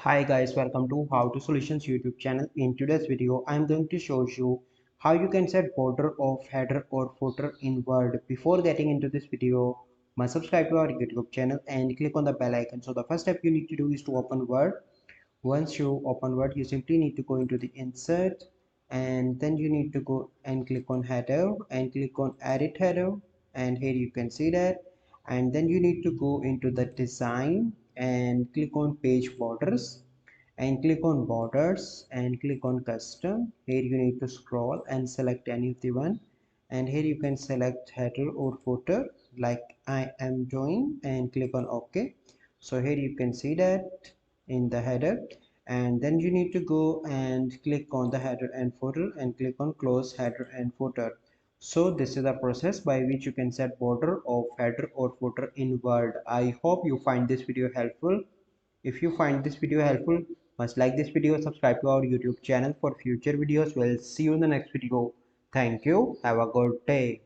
Hi guys, welcome to How to Solutions YouTube channel. In today's video, I am going to show you how you can set border of header or footer in Word. Before getting into this video, must subscribe to our YouTube channel and click on the bell icon. So the first step you need to do is to open Word. Once you open Word, you simply need to go into the insert and then you need to go and click on header and click on edit header, and here you can see that, and then you need to go into the design and click on page borders and click on borders and click on custom. Here you need to scroll and select any of the one, and here you can select header or footer like I am doing and click on OK. So here you can see that in the header, and then you need to go and click on the header and footer and click on close header and footer. So this is the process by which you can set border of header or footer in Word. I hope you find this video helpful. If you find this video helpful, must like this video, subscribe to our YouTube channel for future videos. We'll see you in the next video. Thank you. Have a good day.